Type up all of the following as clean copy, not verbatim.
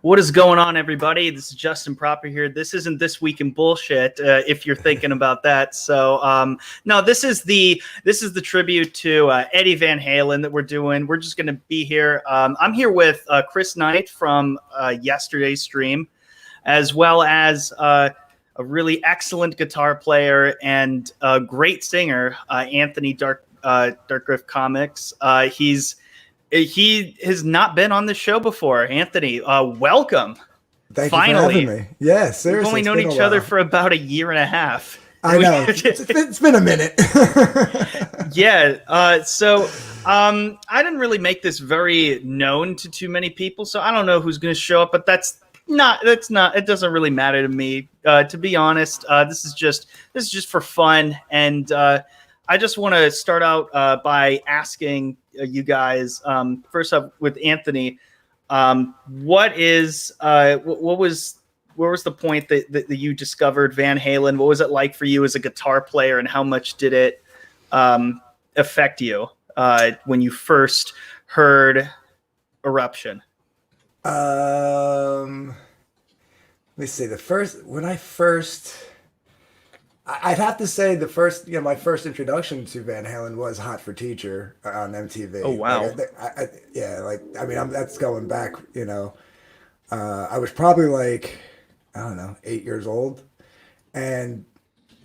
What is going on, everybody? This is Justin Proper here. This isn't This Week in Bullshit, if you're thinking about that. So, no, this is the tribute to Eddie Van Halen that we're doing. We're just going to be here. I'm here with Chris Knight from yesterday's stream, as well as a really excellent guitar player and a great singer, Anthony Darkgriff Comics. He has not been on the show before. Anthony, welcome. Thank Finally. you for having me. Yeah, seriously. We've only known each other for about a year and a half. I know. It's been a minute. Yeah. So I didn't really make this very known to too many people, so I don't know who's going to show up, but it doesn't really matter to me. To be honest, this is just for fun. And I just want to start out by asking you guys, first up with Anthony, what was the point that you discovered Van Halen? What was it like for you as a guitar player, and how much did it affect you when you first heard Eruption? Let me see. I'd have to say my first introduction to Van Halen was Hot for Teacher on MTV. Oh, wow. That's going back, I was probably 8 years old, and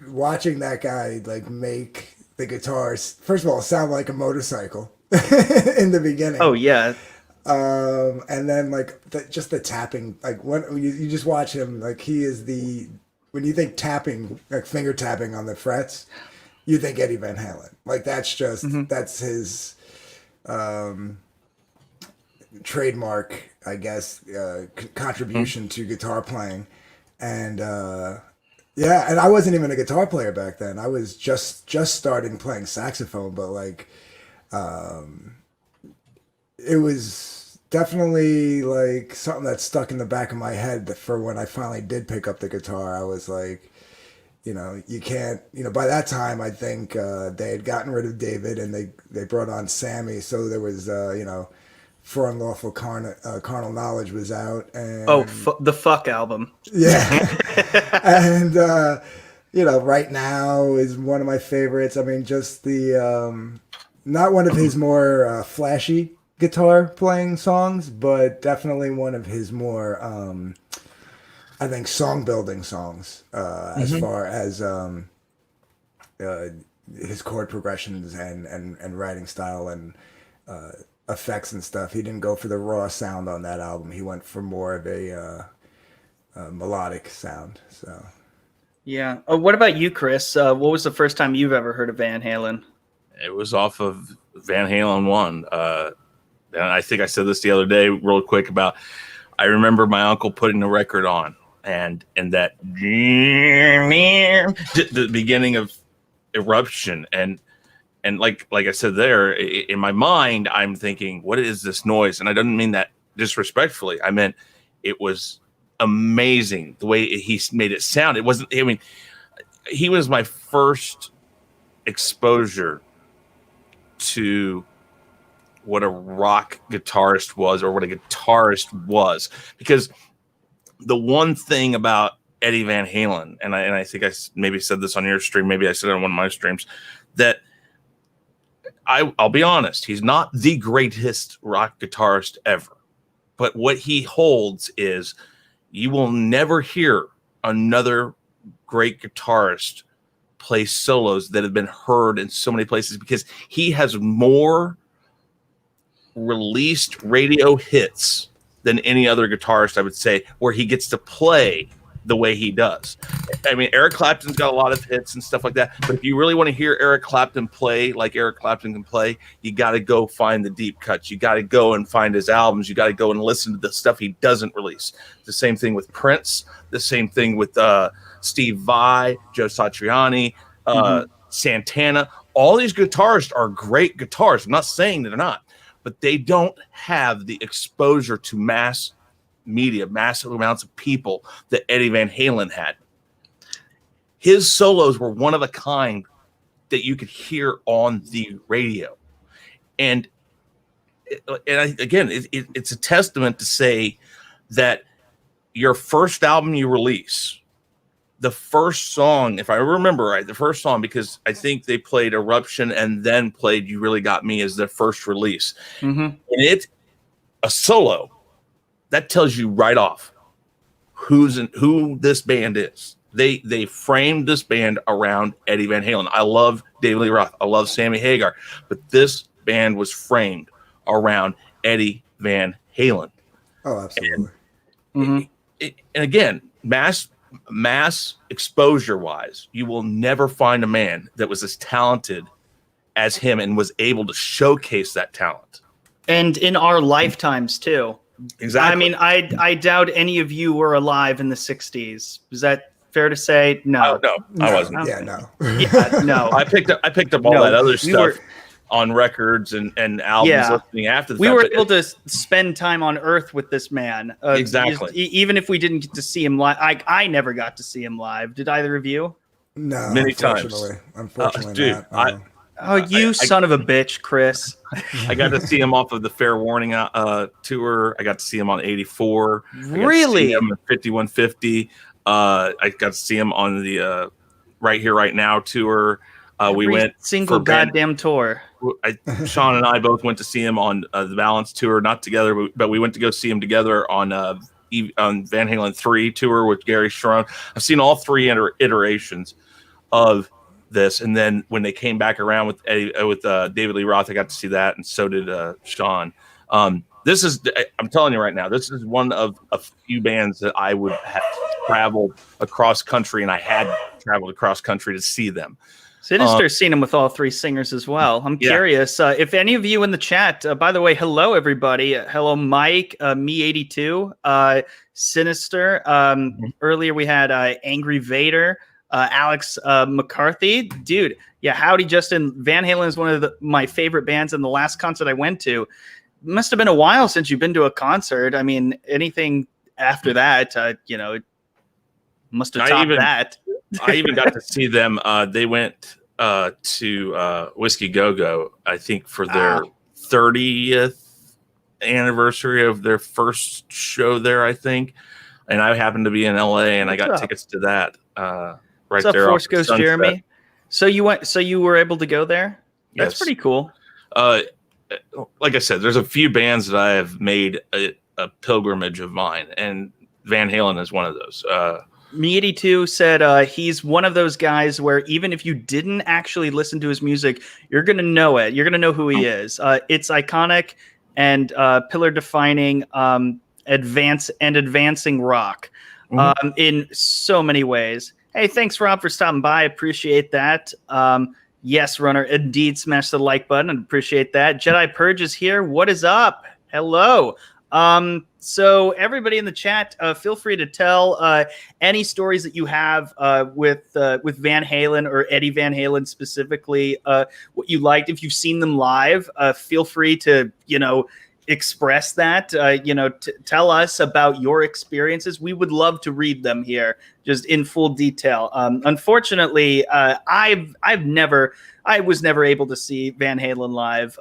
watching that guy make the guitars, first of all, sound like a motorcycle in the beginning. Oh, yeah. And then just the tapping, when you just watch him, he is when you think tapping, finger tapping on the frets, you think Eddie Van Halen. That's his trademark, I guess, contribution to guitar playing. And and I wasn't even a guitar player back then. I was just starting playing saxophone, but it was definitely something that stuck in the back of my head for when I finally did pick up the guitar. I was you can't, by that time, I think they had gotten rid of David and they brought on Sammy. So there was, For Unlawful Carnal Knowledge was out. And the Fuck album. Yeah. And, Right Now is one of my favorites. I mean, just not one of his more flashy guitar playing songs, but definitely one of his more I think song building songs as far as his chord progressions and writing style and effects and stuff. He didn't go for the raw sound on that album. He went for more of a melodic sound. So yeah. What about you, Chris? What was the first time you've ever heard of Van Halen? It was off of Van Halen 1. And I think I said this the other day real quick I remember my uncle putting the record on and that the beginning of Eruption. And like I said there, in my mind, I'm thinking, what is this noise? And I didn't mean that disrespectfully. I meant it was amazing the way he made it sound. It wasn't, he was my first exposure to what a rock guitarist was, or what a guitarist was, because the one thing about Eddie Van Halen, and I think I maybe said this on your stream, maybe I said it on one of my streams, that I'll be honest, he's not the greatest rock guitarist ever, but what he holds is you will never hear another great guitarist play solos that have been heard in so many places, because he has more released radio hits than any other guitarist, I would say, where he gets to play the way he does. I mean, Eric Clapton's got a lot of hits and stuff like that, but if you really want to hear Eric Clapton play like Eric Clapton can play, you got to go find the deep cuts. You got to go and find his albums. You got to go and listen to the stuff he doesn't release. The same thing with Prince. The same thing with Steve Vai, Joe Satriani, Santana. All these guitarists are great guitarists. I'm not saying that they're not, but they don't have the exposure to mass media, massive amounts of people that Eddie Van Halen had. His solos were one of a kind that you could hear on the radio. And it's a testament to say that your first album you release, the first song, if I remember right, the first song, because I think they played Eruption and then played You Really Got Me as their first release. Mm-hmm. And it's a solo that tells you right off who this band is. They framed this band around Eddie Van Halen. I love David Lee Roth. I love Sammy Hagar, but this band was framed around Eddie Van Halen. Oh, absolutely. And again, mass exposure wise, you will never find a man that was as talented as him and was able to showcase that talent. And in our lifetimes too. Exactly. I mean, I doubt any of you were alive in the 60s. Is that fair to say? No. No, I wasn't. Yeah, no. Yeah, no. I picked up all that other stuff on records and albums listening after the fact. We were able to spend time on Earth with this man. Exactly. Even if we didn't get to see him live. I never got to see him live. Did either of you? No, many times. Unfortunately, dude, not. Son of a bitch, Chris. I got to see him off of the Fair Warning tour. I got to see him on 84. Really? I got to see him at 5150. I got to see him on the Right Here, Right Now tour. We went single goddamn tour. Sean and I both went to see him on the Balance tour, not together, but we went to go see him together on Van Halen 3 tour with Gary Sharon. I've seen all three iterations of this, and then when they came back around with David Lee Roth, I got to see that, and so did Sean. This is, I'm telling you right now, this is one of a few bands that I would have traveled across country, and I had traveled across country to see them. Sinister's seen him with all three singers as well. I'm curious if any of you in the chat, by the way, hello, everybody. Hello, Mike, me82, Sinister. Earlier we had Angry Vader, Alex McCarthy. Dude, yeah, howdy, Justin. Van Halen is one of my favorite bands, and the last concert I went to, must have been a while since you've been to a concert. I mean, anything after that, it must have topped that. I even got to see them. They went to Whiskey Go Go, I think, for their 30th anniversary of their first show there, I think. And I happened to be in LA, and I got tickets to that. Right What's there. Up, Force Ghost Jeremy? So you were able to go there? That's pretty cool. Like I said, there's a few bands that I have made a pilgrimage of mine, and Van Halen is one of those. Me82 said he's one of those guys where even if you didn't actually listen to his music, you're going to know it. You're going to know who he is. It's iconic and pillar defining advancing rock in so many ways. Hey, thanks, Rob, for stopping by. Appreciate that. Yes, Runner, indeed, smash the like button and appreciate that. Jedi Purge is here. What is up? Hello. So everybody in the chat, feel free to tell any stories that you have with Van Halen or Eddie Van Halen specifically, what you liked. If you've seen them live, feel free to, express that, tell us about your experiences. We would love to read them here just in full detail. Unfortunately, I was never able to see Van Halen live.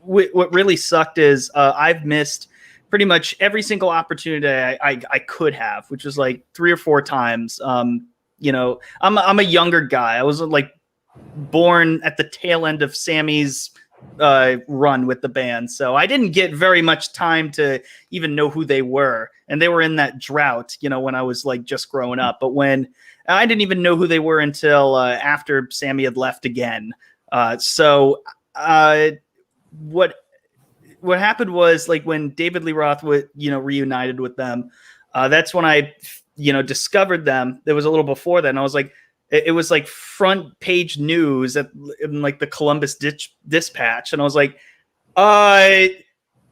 What really sucked is I've missed pretty much every single opportunity I could have, which was like 3 or 4 times. I'm a younger guy. I was like born at the tail end of Sammy's run with the band, so I didn't get very much time to even know who they were, and they were in that drought, when I was like just growing up. But when I didn't even know who they were until after Sammy had left again. So what happened was, like, when David Lee Roth reunited with them, that's when I discovered them. There was a little before that, and I was like, it was like front page news in like the Columbus Dispatch, and I was like,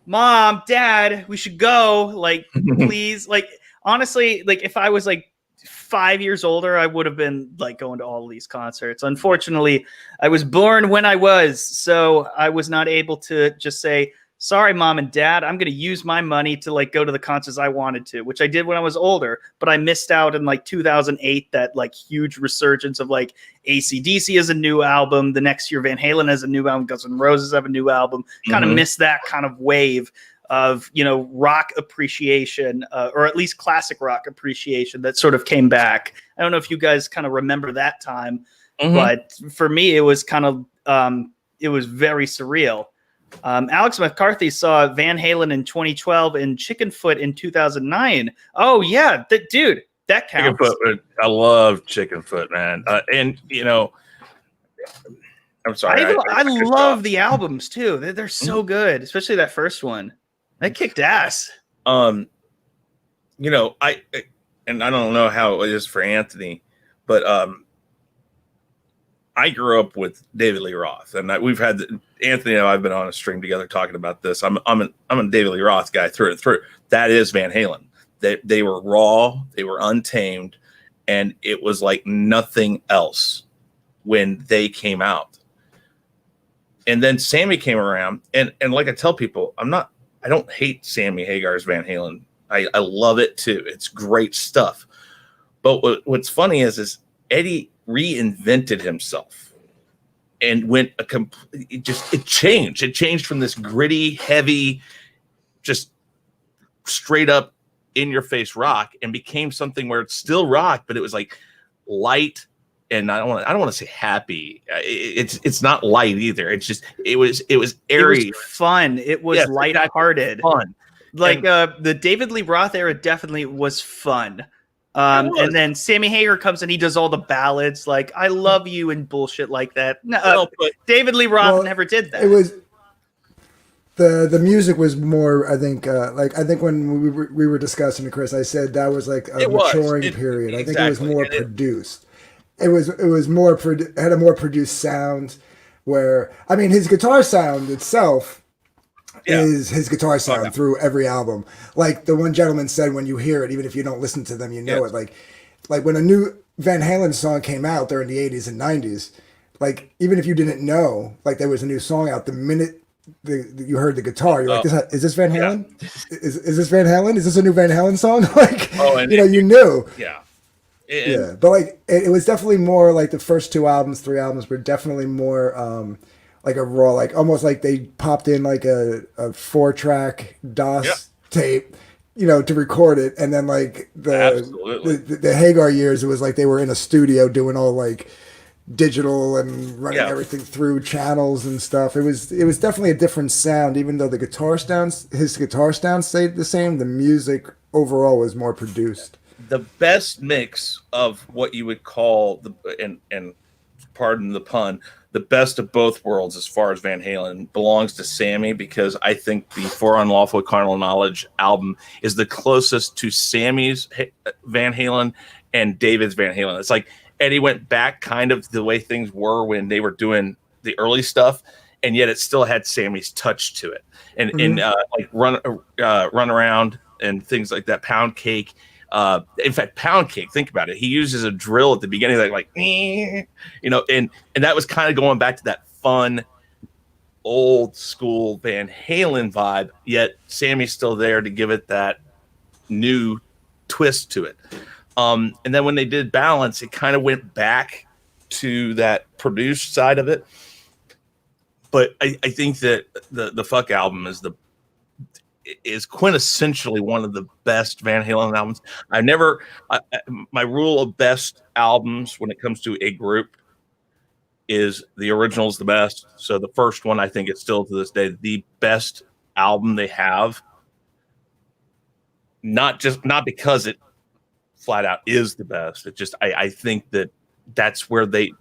Mom, Dad, we should go, like, please. Like, honestly, like, if I was like 5 years older, I would have been like going to all of these concerts. Unfortunately, I was born when I was, so I was not able to just say, sorry, Mom and Dad, I'm going to use my money to like go to the concerts I wanted to, which I did when I was older, but I missed out in like 2008, that like huge resurgence of like AC/DC has a new album. The next year, Van Halen has a new album. Guns N' Roses have a new album. Kind of missed that kind of wave of, you know, rock appreciation, or at least classic rock appreciation that sort of came back. I don't know if you guys kind of remember that time, but for me, it was kind of, it was very surreal. Alex McCarthy saw Van Halen in 2012 and Chickenfoot in 2009. Oh yeah, dude, that counts. Chickenfoot, I love Chickenfoot, man. And you know, I'm sorry. I love the albums too. They're so good, especially that first one. That kicked ass. You know, and I don't know how it is for Anthony, but I grew up with David Lee Roth, and we've had Anthony and I've been on a string together talking about this. I'm a David Lee Roth guy through and through. That is Van Halen. They were raw, they were untamed, and it was like nothing else when they came out. And then Sammy came around, and like I tell people, I don't hate Sammy Hagar's Van Halen. I love it too. It's great stuff. But what's funny is Eddie reinvented himself and went it changed. It changed from this gritty, heavy, just straight up in your face rock and became something where it's still rock, but it was like light. And I don't want to say happy. It's not light either. It's just it was airy, it was fun. It was lighthearted, fun. Like the David Lee Roth era definitely was fun. And then Sammy Hagar comes and he does all the ballads like "I Love You" and bullshit like that. No, but David Lee Roth never did that. It was the music was more. I think when we were discussing it, Chris, I said that was like a maturing period. I think it was more produced. It was more had a more produced sound. Where I mean, his guitar sound itself is his guitar sound through every album. Like the one gentleman said, when you hear it, even if you don't listen to them, you know it. Like when a new Van Halen song came out there in the 80s and 90s, like even if you didn't know, like there was a new song out, the minute you heard the guitar, you're like, is this Van Halen? Yeah. Is this Van Halen? Is this a new Van Halen song? Like, you knew. Yeah. But like it was definitely more like the first 3 albums were definitely more like a raw, like almost like they popped in like a 4-track DOS tape, to record it, and then like the Hagar years, it was like they were in a studio doing all like digital and running everything through channels and stuff. It was definitely a different sound, even though his guitar sound stayed the same. The music overall was more produced. The best mix of what you would call and pardon the pun, the best of both worlds as far as Van Halen belongs to Sammy, because I think the For Unlawful Carnal Knowledge album is the closest to Sammy's Van Halen and David's Van Halen. It's like Eddie went back kind of the way things were when they were doing the early stuff, and yet it still had Sammy's touch to it. And like run around and things like that, Pound Cake. In fact, Pound Cake, think about it. He uses a drill at the beginning, and that was kind of going back to that fun, old school Van Halen vibe. Yet Sammy's still there to give it that new twist to it. And then when they did Balance, it kind of went back to that produced side of it. But I think that the Fuck album is quintessentially one of the best Van Halen albums. My rule of best albums when it comes to a group is the original is the best. So the first one, I think it's still to this day the best album they have. Not because it flat out is the best. It just I think that's where they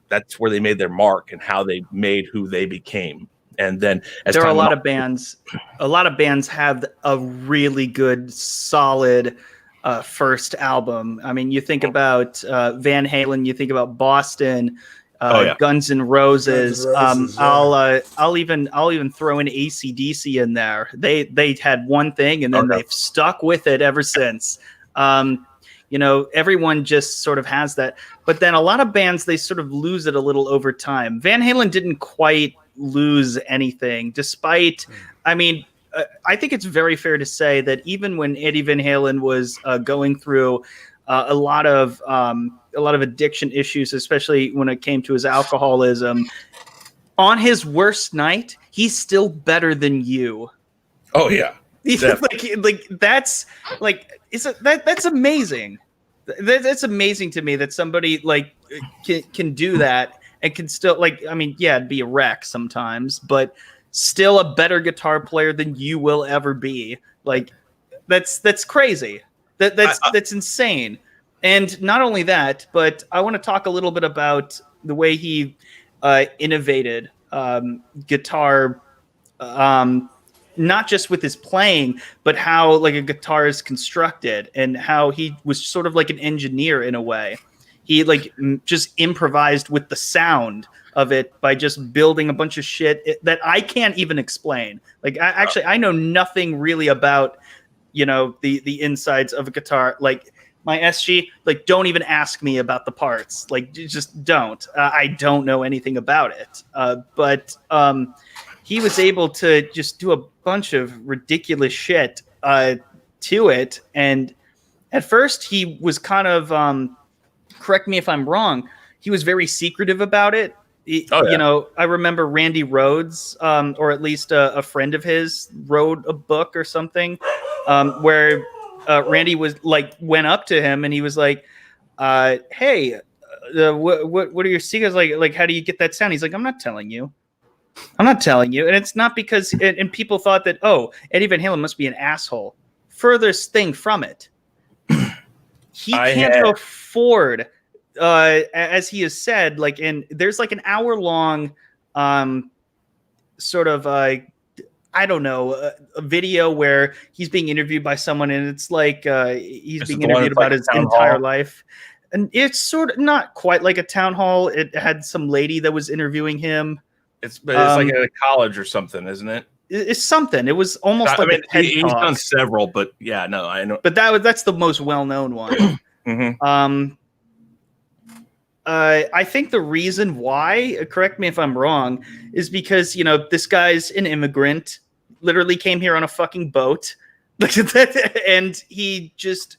made their mark and how they made who they became. And then there are a lot of bands have a really good, solid first album. I mean, you think about Van Halen, you think about Boston, Guns N' Roses. I'll even throw in AC/DC in there. They had one thing and then they've stuck with it ever since. Everyone just sort of has that. But then a lot of bands, they sort of lose it a little over time. Van Halen didn't quite lose anything, despite, I think it's very fair to say that even when Eddie Van Halen was going through a lot of addiction issues, especially when it came to his alcoholism, on his worst night, he's still better than you. Oh yeah. like that's like that's amazing. That's amazing to me that somebody like can do that and can still like. I mean, yeah, it'd be a wreck sometimes, but still a better guitar player than you will ever be. Like that's crazy. That's insane. And not only that, but I want to talk a little bit about the way he innovated guitar, um, not just with his playing, but how like a guitar is constructed and how he was sort of like an engineer in a way. He like just improvised with the sound of it by just building a bunch of shit that I can't even explain. Like I know nothing really about the insides of a guitar. Like my SG, like don't even ask me about the parts. Like just don't. I don't know anything about it. But he was able to just do a bunch of ridiculous shit to it. And at first he was kind of correct me if I'm wrong. He was very secretive about it. I remember Randy Rhoads, or at least a friend of his, wrote a book or something where Randy was like went up to him and he was like, "Hey, what are your secrets? Like how do you get that sound?" He's like, "I'm not telling you. I'm not telling you." And it's not because and people thought that Eddie Van Halen must be an asshole. Furthest thing from it. He can't afford. As he has said, like there's like an hour long sort of I don't know a video where he's being interviewed by someone and it's like he's being interviewed about his entire life, and it's sort of not quite like a town hall. It had some lady that was interviewing him. It's like at a college or something, isn't it? It's something. It was almost like a TED he's Talk. done several, but yeah, no, I know. But that's the most well-known one. Mm-hmm. I think the reason why, correct me if I'm wrong, is because, this guy's an immigrant, literally came here on a fucking boat. And he just,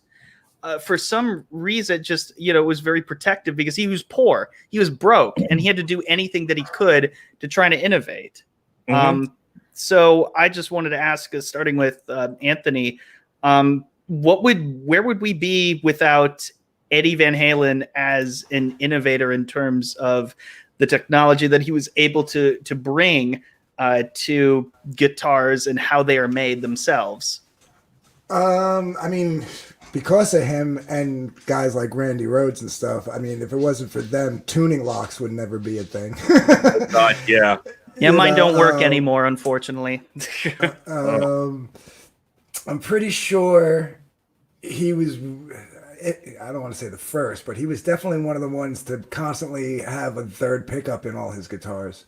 for some reason, just, was very protective because he was poor. He was broke and he had to do anything that he could to try to innovate. Mm-hmm. So I just wanted to ask, starting with Anthony, where would we be without Eddie Van Halen as an innovator in terms of the technology that he was able to bring to guitars and how they are made themselves? I mean, because of him and guys like Randy Rhoads and stuff, I mean, if it wasn't for them, tuning locks would never be a thing. God, yeah. Yeah, mine don't work anymore, unfortunately. I'm pretty sure he was, I don't want to say the first, but he was definitely one of the ones to constantly have a third pickup in all his guitars,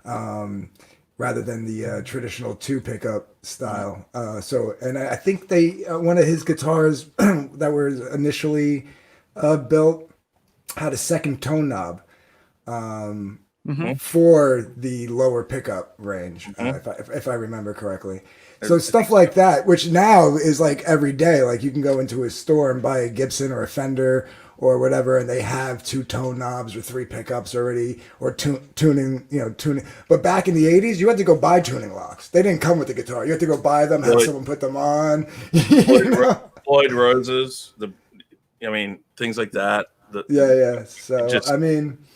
rather than the traditional two pickup style. And I think one of his guitars that were initially built had a second tone knob. For the lower pickup range, if I remember correctly. So stuff like that, which now is like every day. Like you can go into a store and buy a Gibson or a Fender or whatever, and they have two tone knobs or three pickups already, or tuning. But back in the '80s, you had to go buy tuning locks. They didn't come with the guitar. You had to go buy them, have someone put them on. Floyd Roses, things like that. Yeah. So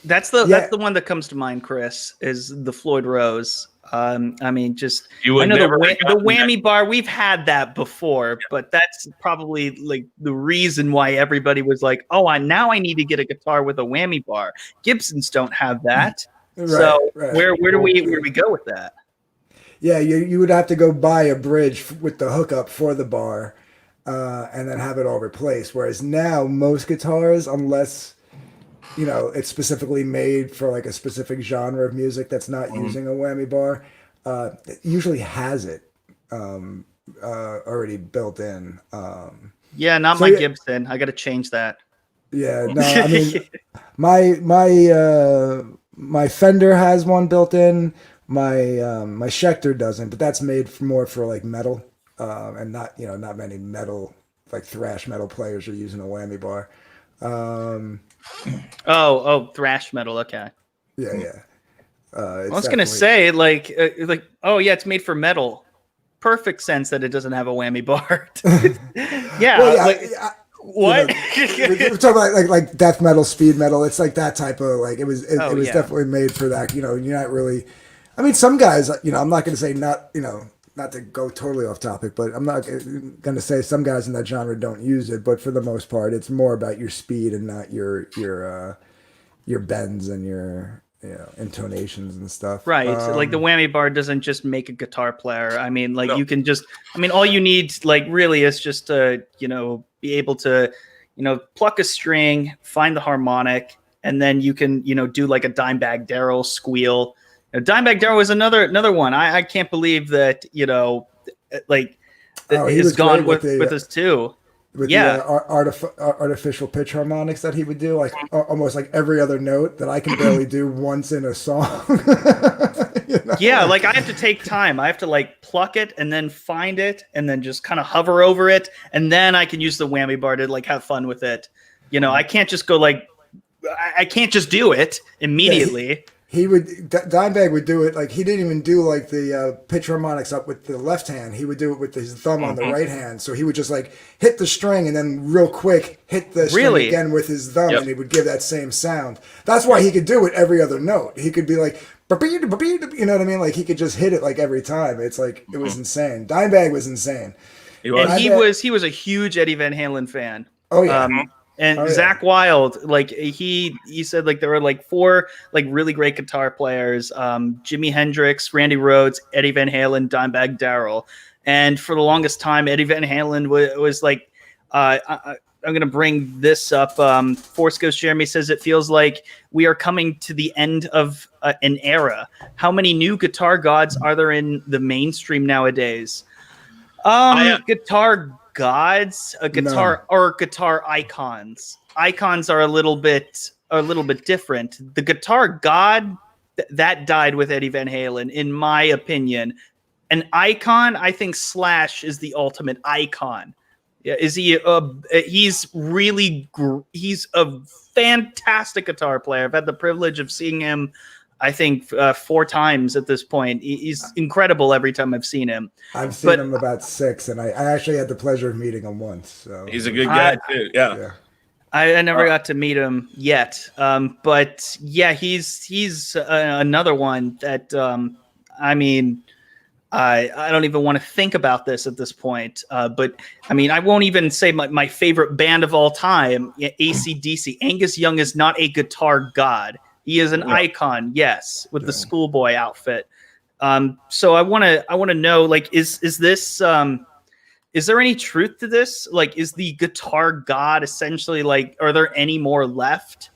that's the one that comes to mind, Chris, is the Floyd Rose. I know the whammy bar. We've had that before, but that's probably like the reason why everybody was like, "Oh, now I need to get a guitar with a whammy bar." Gibsons don't have that, where do we go with that? Yeah, you would have to go buy a bridge with the hookup for the bar. And then have it all replaced. Whereas now most guitars, unless it's specifically made for like a specific genre of music that's not using a whammy bar, it usually has it already built in. Not my Gibson. I got to change that. Yeah, no, I mean my Fender has one built in. My Schecter doesn't, but that's made more for like metal. And not many metal, like thrash metal players are using a whammy bar. Thrash metal. Okay. Yeah. I was gonna say like, it's made for metal. perfect sense that it doesn't have a whammy bar. Yeah. Well, yeah, like, what? We're talking about like death metal, speed metal. It's like that type of like it was Oh, it was yeah. definitely made for that. You're not really. I mean, some guys. I'm not going to say not to go totally off topic, but I'm not going to say some guys in that genre don't use it. But for the most part, it's more about your speed and not your bends and your intonations and stuff. Right. Like the whammy bar doesn't just make a guitar player. I mean, like No. you can just, all you need like really is just to, be able to, pluck a string, find the harmonic, and then you can, do like a Dimebag Darrell squeal. Dimebag Darrell is another one. I can't believe that, like he is was gone great with us too. with Yeah. the artificial pitch harmonics that he would do, like almost like every other note that I can barely do once in a song. Yeah, like I have to take time. I have to like pluck it and then find it and then just kind of hover over it, and then I can use the whammy bar to like have fun with it. I can't just go like I can't just do it immediately. He would Dimebag would do it like he didn't even do like the pitch harmonics up with the left hand. He would do it with his thumb on the right hand. So he would just like hit the string and then real quick hit the string again with his thumb, and he would give that same sound. That's why he could do it every other note. He could be like, you know what I mean? Like he could just hit it like every time. It's like it was insane. Dimebag was insane. And he was a huge Eddie Van Halen fan. Oh yeah. And Zach Wilde, like he said, like there were like 4 like really great guitar players: Jimi Hendrix, Randy Rhoads, Eddie Van Halen, Dimebag Darrell. And for the longest time, Eddie Van Halen was like, I'm going to bring this up. Force Ghost Jeremy says it feels like we are coming to the end of an era. How many new guitar gods are there in the mainstream nowadays? Guitar gods, or guitar icons. Icons are a little bit different. The guitar god that died with Eddie Van Halen, in my opinion. An icon, I think Slash is the ultimate icon. Yeah, is he? He's a fantastic guitar player. I've had the privilege of seeing him, I think 4 times at this point. He's incredible every time I've seen him. I've seen him about 6, and I actually had the pleasure of meeting him once. So he's a good guy too. Yeah. I never got to meet him yet, but yeah, he's another one that I don't even want to think about this at this point. But I won't even say my favorite band of all time, AC/DC. Angus Young is not a guitar god. He is an icon, yes, with the schoolboy outfit. So I want to know, like, is this is there any truth to this? Like, is the guitar god essentially like? Are there any more left?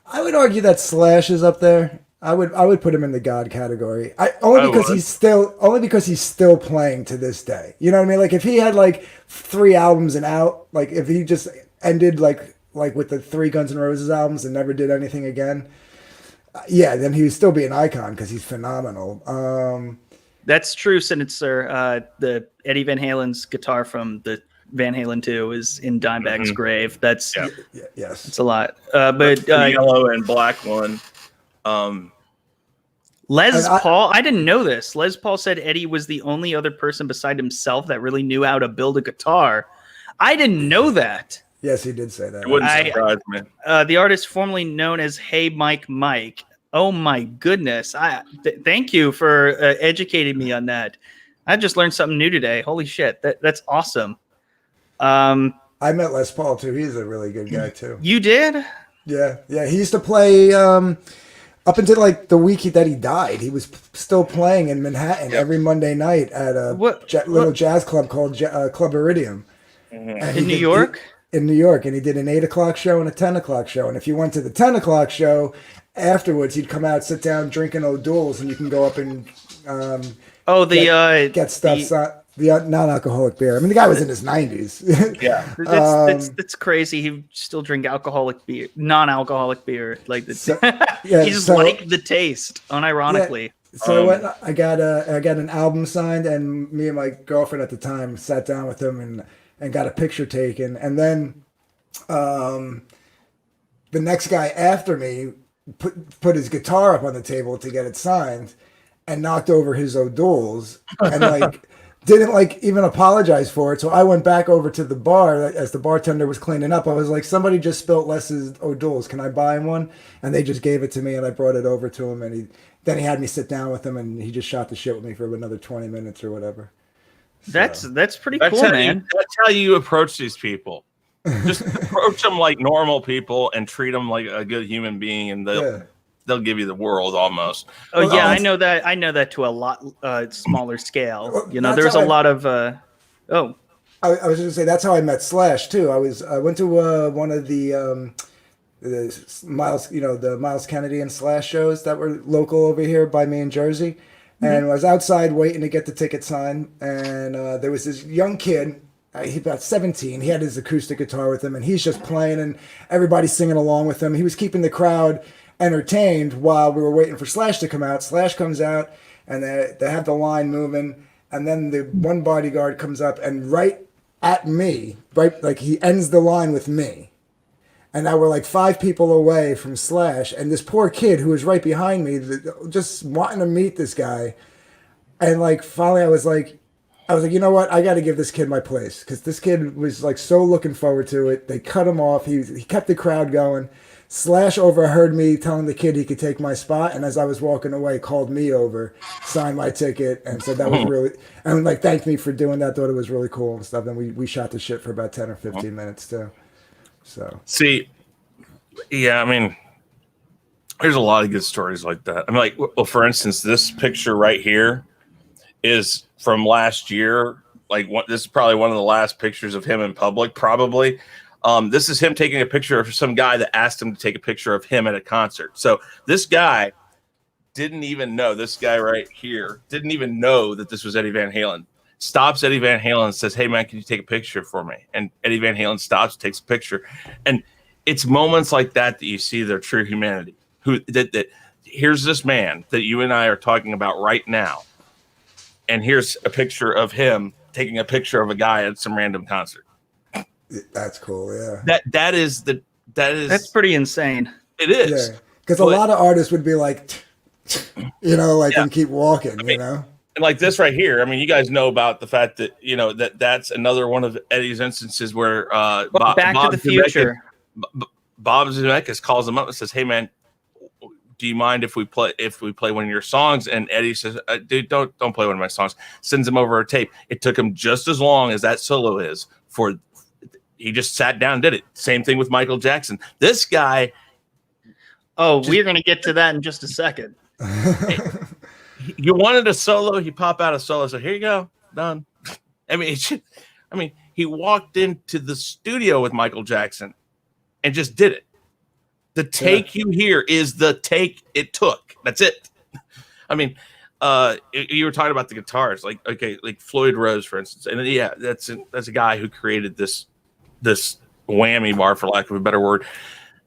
I would argue that Slash is up there. I would put him in the god category. Only because he's still playing to this day. You know what I mean? Like if he had like 3 albums and out, like if he just ended like with the 3 Guns N' Roses albums and never did anything again. Then he would still be an icon because he's phenomenal. That's true, Sir. The Eddie Van Halen's guitar from the Van Halen 2 is in Dimebag's grave. That's yes, it's a lot. But the yellow and black one. Les Paul, I didn't know this. Les Paul said Eddie was the only other person beside himself that really knew how to build a guitar. I didn't know that. Yes, he did say that. It wouldn't surprise me. The artist formerly known as Hey Mike Mike. Oh my goodness! Thank you for educating me on that. I just learned something new today. Holy shit! That's awesome. I met Les Paul too. He's a really good guy too. You did? Yeah. He used to play up until like the week that he died. He was still playing in Manhattan every Monday night at a little jazz club called Club Iridium. In New York? In New York, and he did an 8:00 show and a 10:00 show. And if you went to the 10:00 show, afterwards he'd come out, sit down, drinking O'Doul's, and you can go up and get stuff. The non-alcoholic beer. I mean, the guy was in his 90s. Yeah, that's crazy. He still drink alcoholic beer, non-alcoholic beer. Like he just liked the taste, unironically. Yeah. So I got an album signed, and me and my girlfriend at the time sat down with him and got a picture taken. And then the next guy after me put his guitar up on the table to get it signed, and knocked over his O'Doul's, and like. didn't like even apologize for it. So I went back over to the bar as the bartender was cleaning up. I was like, somebody just spilt Les's O'Doul's. Can I buy him one? And they just gave it to me, and I brought it over to him. And then he had me sit down with him, and he just shot the shit with me for another 20 minutes or whatever. So, that's pretty cool, man. That's how you approach these people. Just approach them like normal people and treat them like a good human being, and they'll give you the world almost. Oh yeah, I know that. I know that to a lot smaller scale. Well, you know, there's a lot of. I was just gonna say that's how I met Slash too. I went to one of the Miles, the Miles Kennedy and Slash shows that were local over here by me in Jersey, and I was outside waiting to get the ticket signed, and there was this young kid. He's about 17. He had his acoustic guitar with him, and he's just playing, and everybody's singing along with him. He was keeping the crowd entertained while we were waiting for Slash to come out. Slash comes out, and they have the line moving, and then the one bodyguard comes up and right at me, right, like he ends the line with me. And now we're like 5 people away from Slash, and this poor kid who was right behind me, just wanting to meet this guy. And like finally I was like, you know what? I got to give this kid my place, because this kid was like so looking forward to it. They cut him off. He kept the crowd going. Slash overheard me telling the kid he could take my spot, and as I was walking away, called me over, signed my ticket, and said that was really, and like thanked me for doing that. Thought it was really cool and stuff. And we shot the shit for about 10 or 15 minutes too. So see, yeah, I mean, there's a lot of good stories like that. I mean, like, well, for instance, this picture right here is from last year. Like, this is probably one of the last pictures of him in public, probably. This is him taking a picture of some guy that asked him to take a picture of him at a concert. So this guy didn't even know, this guy right here didn't even know that this was Eddie Van Halen. Stops Eddie Van Halen and says, "Hey man, can you take a picture for me?" And Eddie Van Halen stops, takes a picture. And it's moments like that that you see their true humanity. That here's this man that you and I are talking about right now. And here's a picture of him taking a picture of a guy at some random concert. That's cool, yeah. That's pretty insane. It is. Yeah, because a lot of artists would be like, and keep walking, And like this right here, I mean, you guys know about the fact that, that's another one of Eddie's instances where Back to the Future. Bob Zemeckis calls him up and says, "Hey man, do you mind if we play one of your songs?" And Eddie says, "Dude, don't play one of my songs." Sends him over a tape. It took him just as long as that solo is for. He just sat down and did it. Same thing with Michael Jackson. This guy. Oh, we're going to get to that in just a second. You wanted a solo, he pop out a solo. So here you go, done. I mean, he walked into the studio with Michael Jackson and just did it. The take you hear is the take it took. That's it. I mean, you were talking about the guitars, like Floyd Rose, for instance, and that's a guy who created this whammy bar, for lack of a better word.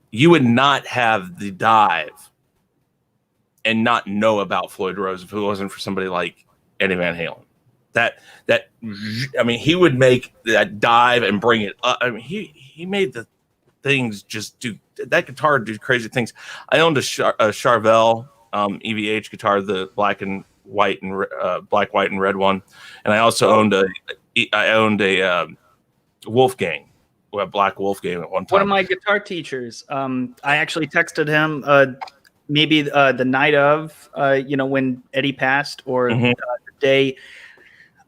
You would not have the dive and not know about Floyd Rose if it wasn't for somebody like Eddie Van Halen. He would make that dive and bring it up. I mean, he made the things just do that guitar do crazy things. I owned a Charvel EVH guitar, the black, white, and red one, and I also owned a Wolfgang. A black Wolfgang at one time. One of my guitar teachers. I actually texted him maybe the night of, when Eddie passed, or the day,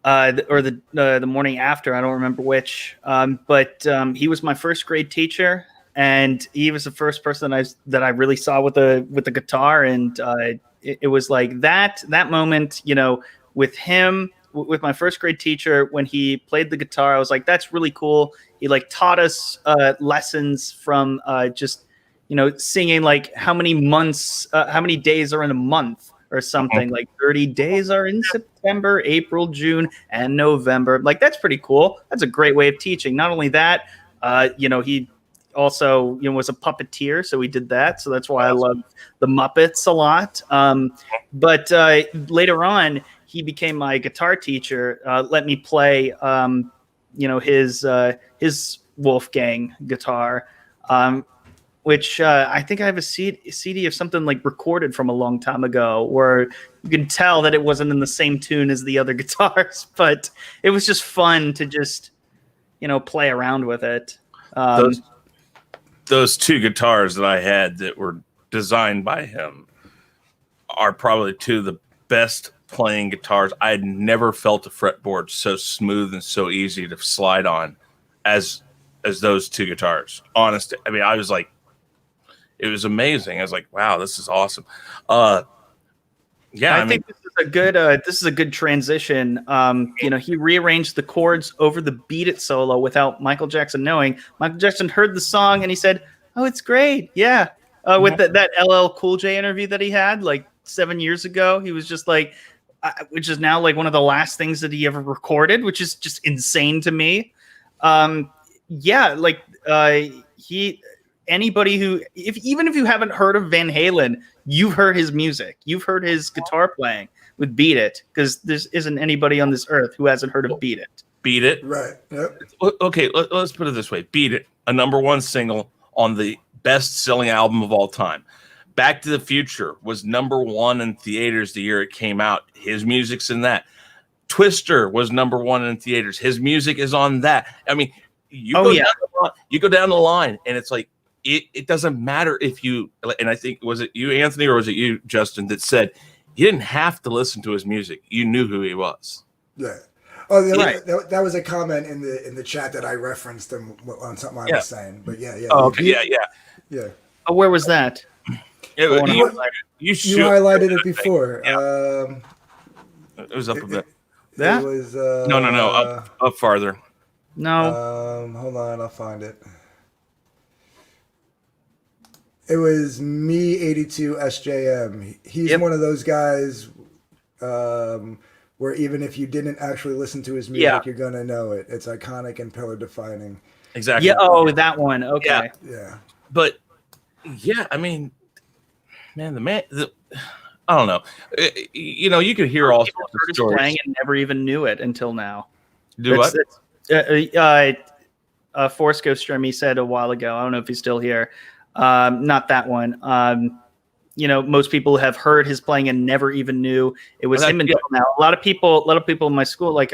or the morning after. I don't remember which. But he was my first grade teacher, and he was the first person that I really saw with the guitar, and it was like that moment, with him. With my first grade teacher, when he played the guitar, I was like, that's really cool. He taught us lessons from just, singing like how many days are in a month or something, like 30 days are in September, April, June, and November. Like, that's pretty cool. That's a great way of teaching. Not only that, he also, was a puppeteer. So he did that. So that's why I love the Muppets a lot. But later on, he became my guitar teacher, let me play, his Wolfgang guitar. which I think I have a CD of something like recorded from a long time ago where you can tell that it wasn't in the same tune as the other guitars, but it was just fun to just, play around with it. Those two guitars that I had that were designed by him are probably two of the best playing guitars. I had never felt a fretboard so smooth and so easy to slide on as those two guitars. Honest, I mean, I was like, it was amazing. I was like, wow, this is awesome. Yeah, I think this is a good transition. He rearranged the chords over the Beat It solo without Michael Jackson knowing. Michael Jackson heard the song and he said, "Oh, it's great, yeah." With that LL Cool J interview that he had like 7 years ago, he was just like, which is now like one of the last things that he ever recorded, which is just insane to me. Anybody who, even if you haven't heard of Van Halen, you've heard his music. You've heard his guitar playing with Beat It, because there isn't anybody on this earth who hasn't heard of Beat It. Beat It. Right. Yep. Okay, let's put it this way. Beat It, a #1 single on the best-selling album of all time. Back to the Future was #1 in theaters the year it came out. His music's in that. Twister was #1 in theaters. His music is on that. I mean, you go down the line, and it's like, it doesn't matter if you, and I think, was it you, Anthony, or was it you, Justin, that said you didn't have to listen to his music. You knew who he was. Yeah. Oh, that was a comment in the chat that I referenced him on something I was saying. But yeah. Oh, okay, yeah. Oh, where was that? You highlighted it before. Yeah. It was up a bit. It was no, up farther. No. Hold on, I'll find it. It was me 82 SJM. He's one of those guys where even if you didn't actually listen to his music, you're gonna know it. It's iconic and pillar defining. Exactly. Yeah. Oh, that one. Okay. Yeah. But yeah, I mean, man, I don't know. You could hear all sorts of stories. Playing and never even knew it until now. What? Forrest Ghost Jeremy said a while ago. I don't know if he's still here. Not that one. Most people have heard his playing and never even knew it was him until now. A lot of people in my school, I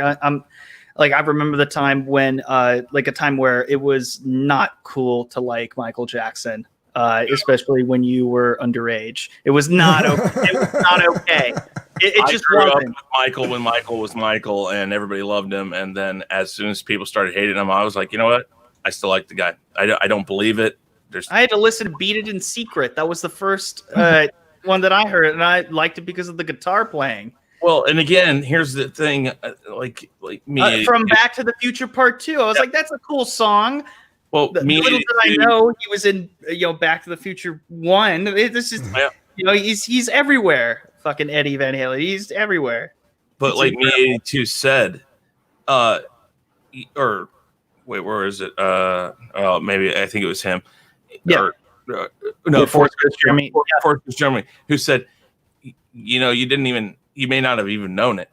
remember the time when, a time where it was not cool to like Michael Jackson, especially when you were underage. It was not okay. It was not okay. It just wasn't. With Michael when Michael was Michael and everybody loved him, and then as soon as people started hating him, I was like, you know what? I still like the guy. I don't believe it. I had to listen to Beat It in secret. That was the first one that I heard, and I liked it because of the guitar playing. Well, and again, here's the thing, like me from Back to the Future Part 2. I was like, that's a cool song. Well, little did I know he was in Back to the Future 1. This is he's everywhere. Fucking Eddie Van Halen. He's everywhere. But it's like incredible. Me 82 said, or wait, where is it? Maybe I think it was him. Yeah. Forrest Ghost Jeremy, who said, you may not have even known it.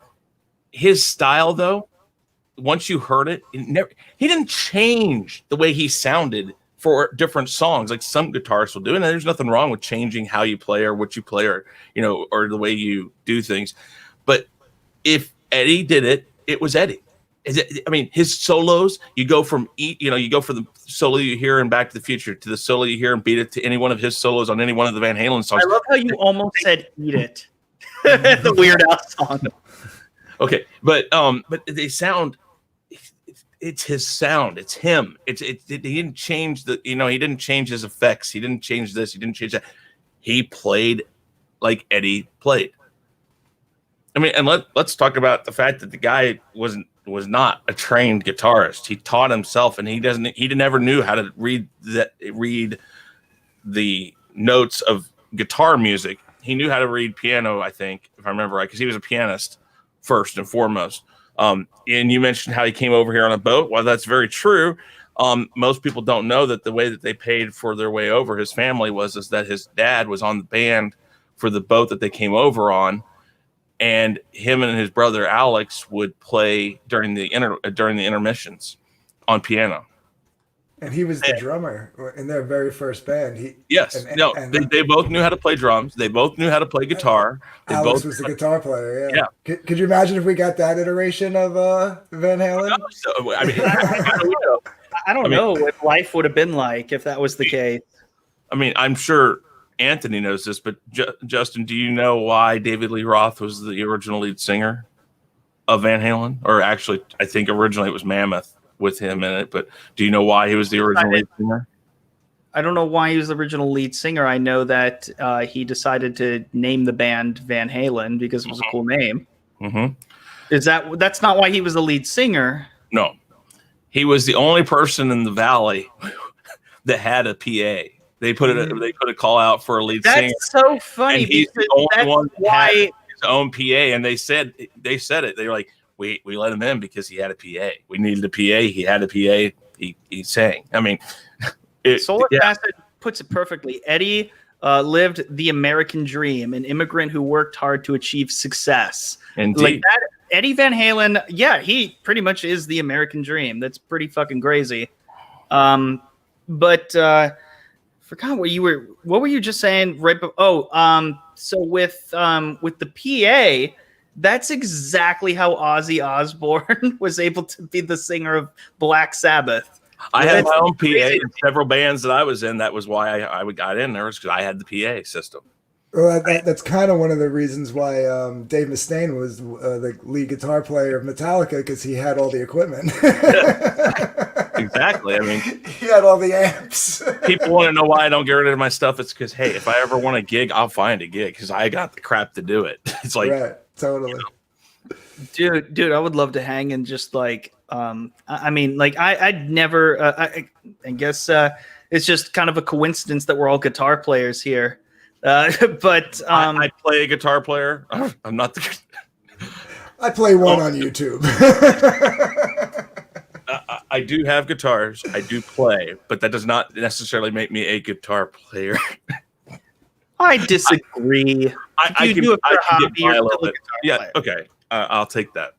His style, though, once you heard it, he didn't change the way he sounded for different songs like some guitarists will do. And there's nothing wrong with changing how you play or what you play or the way you do things. But if Eddie did it, it was Eddie. His solos, you go from the solo you hear in Back to the Future to the solo you hear and Beat It to any one of his solos on any one of the Van Halen songs. I love how you almost said Eat It. The Weird Al song. Okay, but they sound. It's his sound. It's him. He didn't change he didn't change his effects. He didn't change this. He didn't change that. He played like Eddie played. I mean, and let's talk about the fact that the guy was not a trained guitarist. He taught himself, and he never knew how to read the notes of guitar music. He knew how to read piano, I think, if I remember right, because he was a pianist first and foremost. And you mentioned how he came over here on a boat. Well, that's very true. Most people don't know that the way that they paid for their way over, his family is that his dad was on the band for the boat that they came over on. And him and his brother Alex would play during the intermissions on piano. And he was the drummer in their very first band. Yes, no, they both knew how to play drums. They both knew how to play guitar. Alex was the guitar player. Yeah. Yeah. Could you imagine if we got that iteration of Van Halen? So, I mean, I don't know what life would have been like if that was the case. I mean, I'm sure Anthony knows this, but Justin, do you know why David Lee Roth was the original lead singer of Van Halen? Or actually, I think originally it was Mammoth with him in it. But do you know why he was the original lead singer? I don't know why he was the original lead singer. I know that he decided to name the band Van Halen because it was a cool name. Mm-hmm. That's not why he was the lead singer? No, he was the only person in the Valley that had a PA. They put a call out for a lead singer. That's so funny. And he's the only one that had his own PA, and they said it. They were like, we let him in because he had a PA. We needed a PA. He had a PA. He sang. I mean, Solar Acid puts it perfectly. Eddie lived the American dream, an immigrant who worked hard to achieve success. Indeed. Like that, Eddie Van Halen, yeah, he pretty much is the American dream. That's pretty fucking crazy. But forgot what were you just saying right so with the PA, that's exactly how Ozzy Osbourne was able to be the singer of Black Sabbath. I had my own PA in several bands that I was in. That was why I got in there, because I had the PA system. Well, that's kind of one of the reasons why Dave Mustaine was the lead guitar player of Metallica, because he had all the equipment. Exactly. I mean, he had all the amps. People want to know why I don't get rid of my stuff. It's because, hey, if I ever want a gig, I'll find a gig because I got the crap to do it. It's like, right, totally. You know, dude, I would love to hang and just like, I mean, like I'd never, I guess it's just kind of a coincidence that we're all guitar players here. But I play a guitar player. I'm not the. I play one on YouTube. I do have guitars. I do play, but that does not necessarily make me a guitar player. I disagree. I can get a little bit. Yeah. Okay. I'll take that.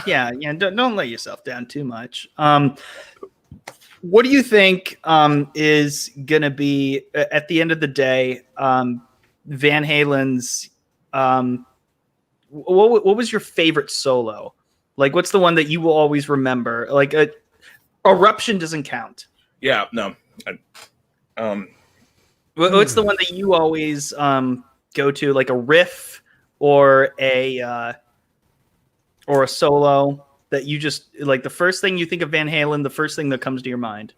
Yeah. Don't let yourself down too much. What do you think is going to be at the end of the day? Van Halen's. What was your favorite solo? Like, what's the one that you will always remember? Like, Eruption doesn't count. Yeah. No. What's the one that you always go to? Like a riff or a solo that you just like, the first thing you think of Van Halen, the first thing that comes to your mind?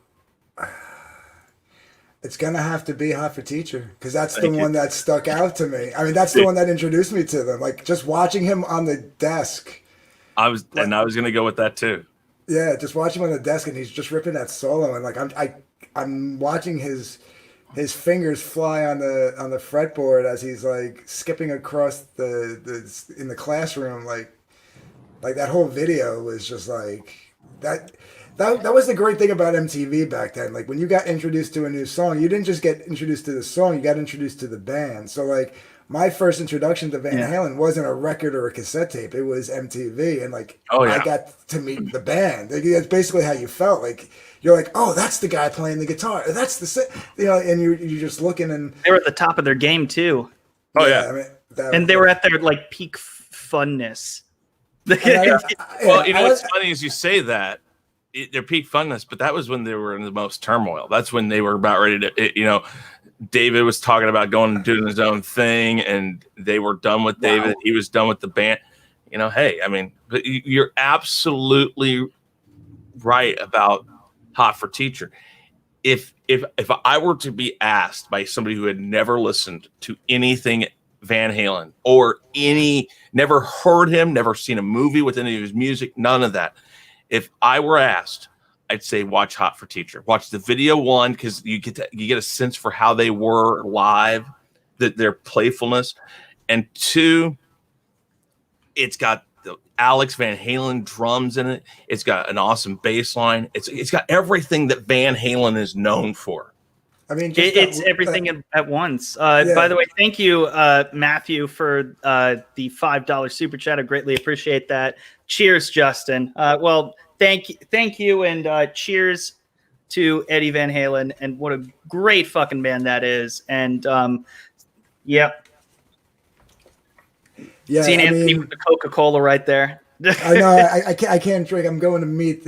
It's gonna have to be Hot for Teacher, because that's the one that stuck out to me. I mean, that's the one that introduced me to them. Like, just watching him on the desk. I was gonna go with that too. Yeah, just watching him on the desk and he's just ripping that solo, and like I'm watching his fingers fly on the fretboard as he's like skipping across the in the classroom, like that whole video was just like that. That was the great thing about MTV back then. Like, when you got introduced to a new song, you didn't just get introduced to the song, you got introduced to the band. So, like, my first introduction to Van Halen wasn't a record or a cassette tape. It was MTV. And, like, I got to meet the band. Like, that's basically how you felt. Like, you're like, oh, that's the guy playing the guitar. That's and you're just looking. And they were at the top of their game, too. Oh, yeah. I mean, and they were at their, like, peak funness. Well, what's funny is you say that. Their peak funness, but that was when they were in the most turmoil. That's when they were about ready to, David was talking about going and doing his own thing, and they were done with David. He was done with the band. Hey, I mean, but you're absolutely right about Hot for Teacher. If I were to be asked by somebody who had never listened to anything Van Halen or never heard him, never seen a movie with any of his music, none of that. If I were asked, I'd say watch Hot for Teacher. Watch the video, one, because you get a sense for how they were live, their playfulness, and two, it's got the Alex Van Halen drums in it. It's got an awesome bass line. It's got everything that Van Halen is known for. I mean, it's everything at once. By the way, thank you, Matthew, for the $5 super chat. I greatly appreciate that. Cheers, Justin. Well, thank you, and cheers to Eddie Van Halen, and what a great fucking band that is. And yeah, seeing Anthony with the Coca-Cola right there. I know I can't drink. I'm going to meet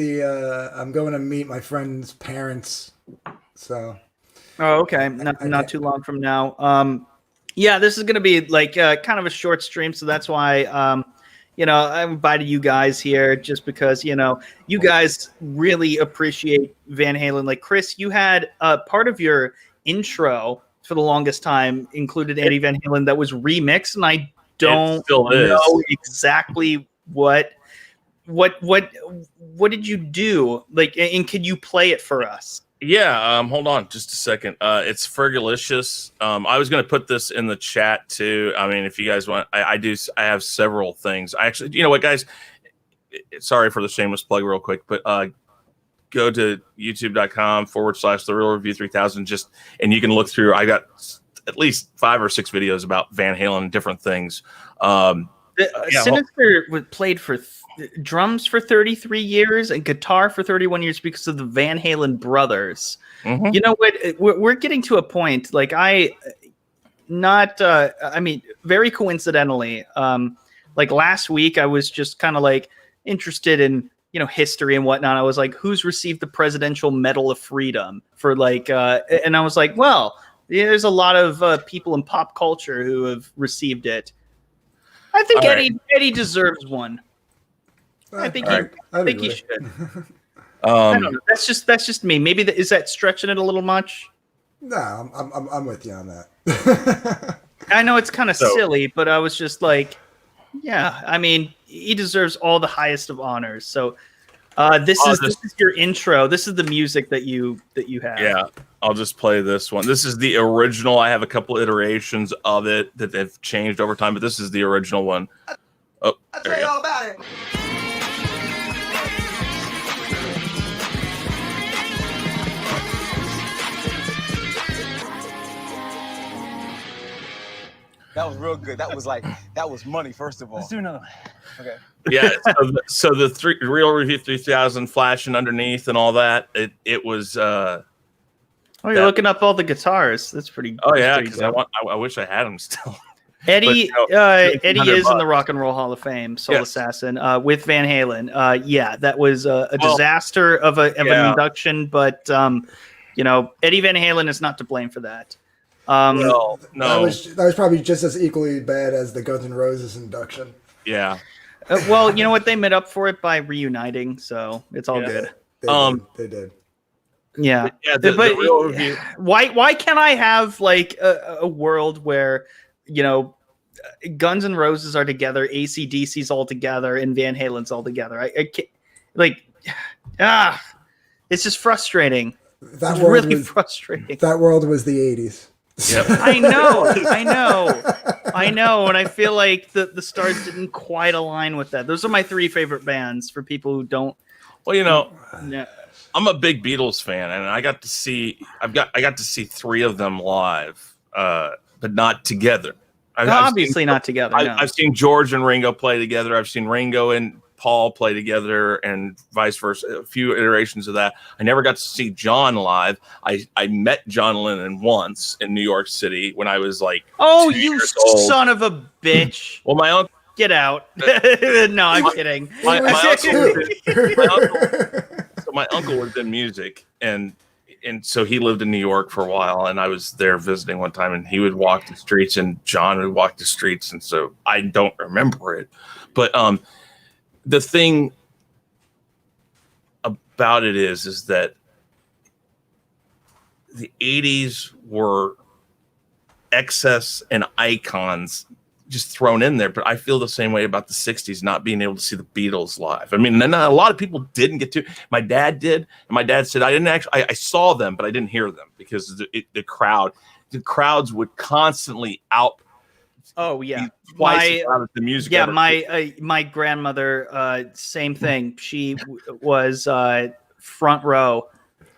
my friend's parents. So. Oh, okay. Not too long from now. Yeah, this is going to be like kind of a short stream, so that's why I invited you guys here just because you guys really appreciate Van Halen. Like Chris, you had part of your intro for the longest time included Eddie Van Halen that was remixed, and I don't know exactly what did you do? Like, and can you play it for us? Yeah, hold on just a second. It's Fergalicious. I was going to put this in the chat too. I mean, if you guys want, I have several things. I actually, you know what, guys? Sorry for the shameless plug real quick, but go to youtube.com/The Real Review 3000 and you can look through. I got at least 5 or 6 videos about Van Halen and different things. Sinister played for drums for 33 years and guitar for 31 years because of the Van Halen brothers. Mm-hmm. You know what? We're getting to a point like very coincidentally, like last week I was just kind of like interested in history and whatnot. I was like, who's received the Presidential Medal of Freedom for and I was like, well, there's a lot of people in pop culture who have received it. I think Eddie deserves one. I think he should. I don't know. That's just me. Maybe is that stretching it a little much? No, I'm with you on that. I know it's kind of silly, but I was just like, yeah. I mean, he deserves all the highest of honors. So, this is your intro. This is the music that you have. Yeah, I'll just play this one. This is the original. I have a couple iterations of it that have changed over time, but this is the original one. Oh, I'll tell you all about it. That was real good. That was money, first of all. Let's do another one. Okay. Yeah. So the Real Review 3000 flashing underneath and all that. It was. You're looking up all the guitars. That's pretty. Oh yeah, because I wish I had them still. Eddie is in the Rock and Roll Hall of Fame, Soul Assassin, with Van Halen. Yeah, that was a disaster of an induction, but Eddie Van Halen is not to blame for that. No, that was probably just as equally bad as the Guns N' Roses induction. Yeah. Well, you know what? They made up for it by reuniting, so it's all good. They did. Yeah. The Real Review. Why can't I have like a world where Guns N' Roses are together, AC/DC's all together, and Van Halen's all together? I can't, it's just frustrating. It's really frustrating. That world was the 80s. Yep. I know, and I feel like the stars didn't quite align with that. Those are my 3 favorite bands for people who don't. Well, I'm a big Beatles fan, and I got to see 3 of them live, but not together. Obviously not together. I've seen George and Ringo play together. I've seen Ringo and Paul play together, and vice versa. A few iterations of that. I never got to see John live. I met John Lennon once in New York City when I was like, oh, you son of a bitch! Well, my uncle. Get out! No, I'm kidding. My uncle was in music, and so he lived in New York for a while, and I was there visiting one time, and he would walk the streets, and John would walk the streets, and so I don't remember it, but the thing about it is that the 80s were excess and icons just thrown in there, but I feel the same way about the 60s not being able to see the Beatles live. I mean, a lot of people didn't get to. My dad did, and my dad said I saw them, but I didn't hear them because the crowds would constantly out. Oh yeah, the music. Yeah, my grandmother, same thing. She was front row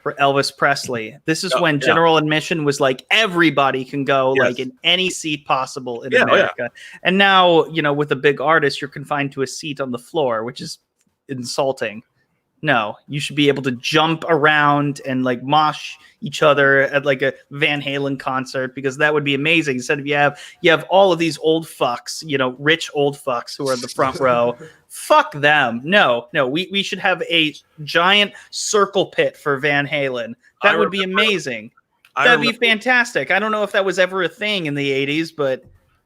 for Elvis Presley. This is when general admission was like everybody can go, like in any seat possible in America. Yeah. And now, with a big artist, you're confined to a seat on the floor, which is insulting. No, you should be able to jump around and like mosh each other at like a Van Halen concert, because that would be amazing. Instead of you have all of these old fucks, rich old fucks who are in the front row. Fuck them. No, we should have a giant circle pit for Van Halen. That would be amazing. That'd be fantastic. I don't know if that was ever a thing in the 80s, but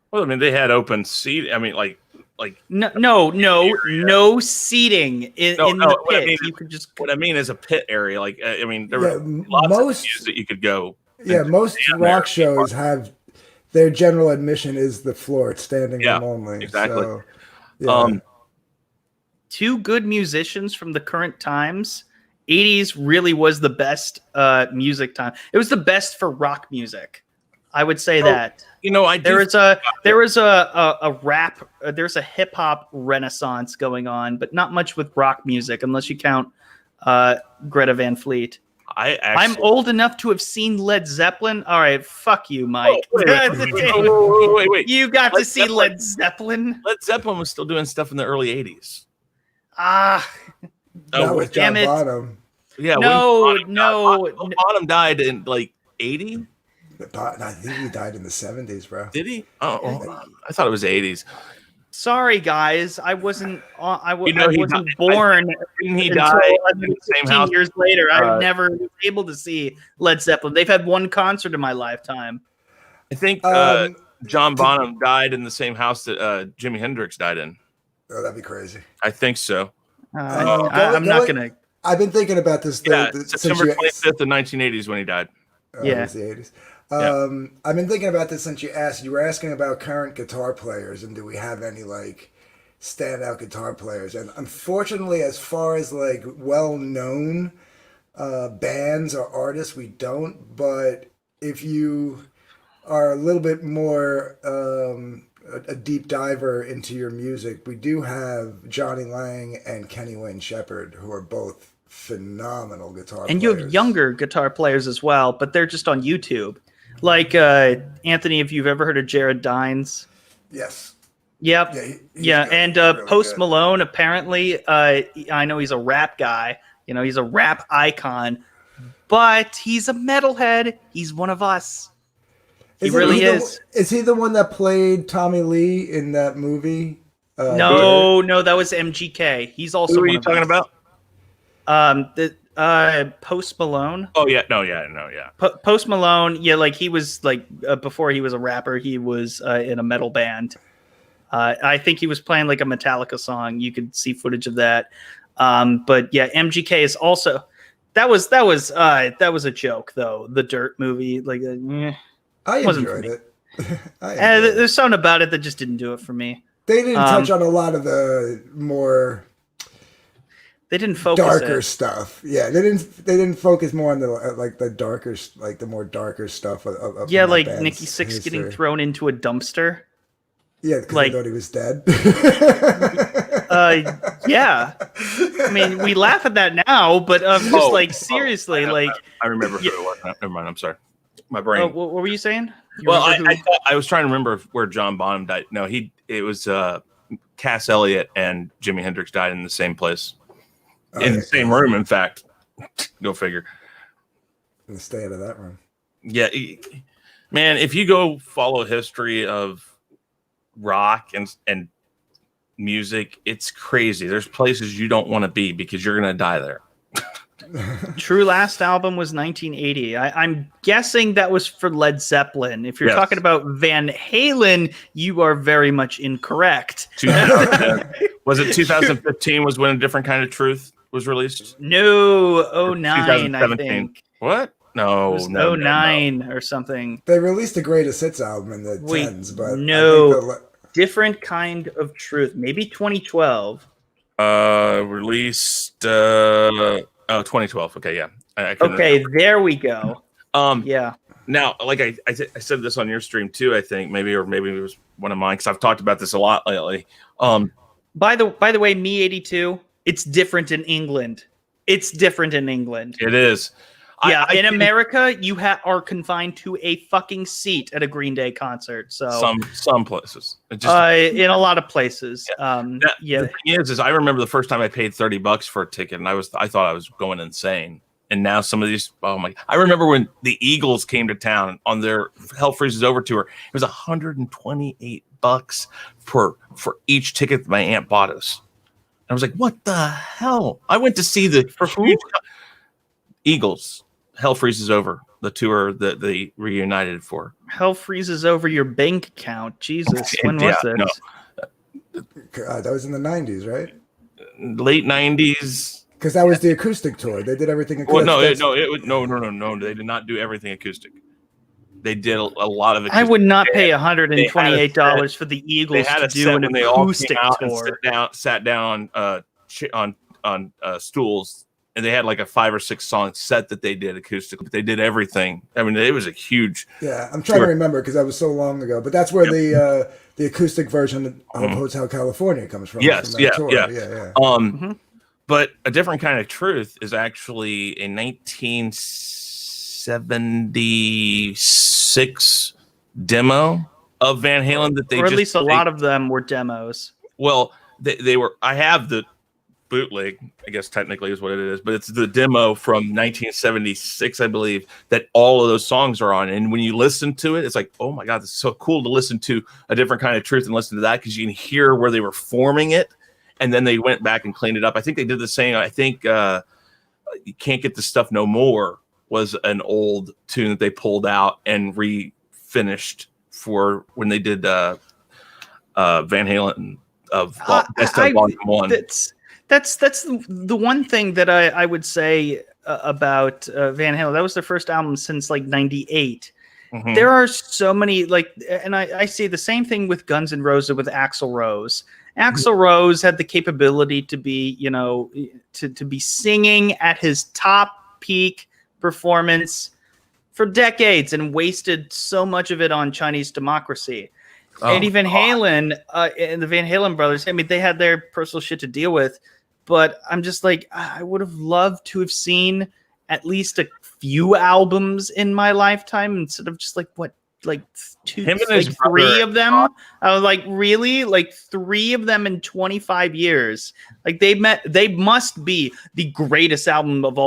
well, I mean, they had open seat. I mean, like no seating in the pit. I mean, you could just. What I mean is a pit area. Like, I mean, there Yeah, were lots of venues that you could go. Yeah, most rock shows have their general admission is the floor. It's standing room only. Exactly. So, yeah. Two good musicians from the current times. 80s really was the best music time. It was the best for rock music. I would say that. There was a rap, there's a hip hop renaissance going on, but not much with rock music unless you count Greta Van Fleet. I'm old enough to have seen Led Zeppelin. All right, fuck you, Mike. Wait. You got to see Led Zeppelin. Led Zeppelin was still doing stuff in the early 80s. That was John Bonham. Yeah. No. Bonham died in like 80. I think he died in the 70s, bro. Did he? Oh, I thought it was 80s. Sorry, guys. I wasn't. I wasn't born. Didn't he die in the same house? Years later, I never was able to see Led Zeppelin. They've had one concert in my lifetime. I think John Bonham died in the same house that Jimi Hendrix died in. Oh, that'd be crazy. I think so. I'm not gonna. I've been thinking about this. September 25th of 1980s when he died. It was the 80s. I've been thinking about this since you asked. You were asking about current guitar players and do we have any like standout guitar players? And unfortunately, as far as like well-known bands or artists, we don't. But if you are a little bit more a deep diver into your music, we do have Johnny Lang and Kenny Wayne Shepherd, who are both phenomenal guitar players. And you have younger guitar players as well, but they're just on YouTube. Like Anthony, if you've ever heard of Jared Dines. Yes. Yep. Yeah. And really Post good. Malone, apparently, I know he's a rap guy. He's a rap icon, but he's a metalhead. He's one of us. He really is. Is he the one that played Tommy Lee in that movie? No, that was MGK. He's also. Who are you talking about? Post Malone. Oh yeah, no. Post Malone, like he was like before he was a rapper, he was in a metal band. I think he was playing like a Metallica song. You could see footage of that. But yeah, MGK is also. That was a joke though. The Dirt movie, like I enjoyed it. There's something about it that just didn't do it for me. They didn't touch on a lot of the more. They didn't focus darker stuff. Yeah, they didn't focus more on the darker, like the more darker stuff of like Nikki Sixx getting thrown into a dumpster. Yeah, because they thought he was dead. Yeah. I mean, we laugh at that now, but seriously, I remember who it was. Never mind. I'm sorry. My brain. What were you saying? I was trying to remember where John Bonham died. No, it was Cass Elliot and Jimi Hendrix died in the same place. In the same room, in fact. Go figure. And stay out of that room. Yeah, man. If you go follow history of rock and music, it's crazy. There's places you don't want to be because you're gonna die there. True last album was 1980. I'm guessing that was for Led Zeppelin. If you're talking about Van Halen, you are very much incorrect. Was it 2015 was when A Different Kind of Truth was released? No, 09, I think. What? No, it was 09 or something. They released the Greatest Hits album in the 10s, but no, Different Kind of Truth. Maybe 2012. Released 2012. Okay, yeah. Okay, there we go. Yeah. Now, like I said this on your stream too, I think maybe it was one of mine because I've talked about this a lot lately. By the way, Me 82, it's different in England. It's different in England. It is. Yeah, I in think America, you are confined to a fucking seat at a Green Day concert. So, some places. It just in a lot of places, The thing is I remember the first time I paid $30 for a ticket, and I thought I was going insane. And now some of these, oh my! I remember when the Eagles came to town on their Hell Freezes Over tour. It was $128 for each ticket that my aunt bought us. And I was like, "What the hell?" I went to see the For who? Eagles. Hell Freezes Over, the tour that they reunited for. Hell freezes over your bank account. Jesus, when was this? No. That was in the 90s, right? Late 90s. Because that was the acoustic tour. They did everything acoustic. Well, no. They did not do everything acoustic. They did a lot of acoustic. I would not pay $128 for the Eagles to do an acoustic tour. Sat down on stools, and they had like a 5 or 6 song set that they did acoustic. But they did everything. I mean, it was a huge. Yeah, I'm trying to remember because that was so long ago. But that's where the acoustic version of Hotel California comes from. Yes, from that tour. Yeah. But A Different Kind of Truth is actually a 1976 demo of Van Halen that they, or at least a lot of them were demos. Well, they were. I have the bootleg, I guess technically is what it is, but it's the demo from 1976, I believe, that all of those songs are on. And when you listen to it, it's like, oh my God, this is so cool to listen to A Different Kind of Truth and listen to that, because you can hear where they were forming it. And then they went back and cleaned it up. I think they did the same. I think You Can't Get This Stuff No More was an old tune that they pulled out and refinished for when they did Van Halen of Best of Volume 1. That's the one thing that I would say about Van Halen. That was their first album since like '98. Mm-hmm. There are so many and I see the same thing with Guns N' Roses with Axl Rose. Axl Rose had the capability to be, to be singing at his top peak performance for decades and wasted so much of it on Chinese Democracy. Eddie Van Halen and the Van Halen brothers, I mean, they had their personal shit to deal with, but I'm just like, I would have loved to have seen at least a few albums in my lifetime instead of just three of them. I was like, really? Like 3 of them in 25 years? Like they must be the greatest albums of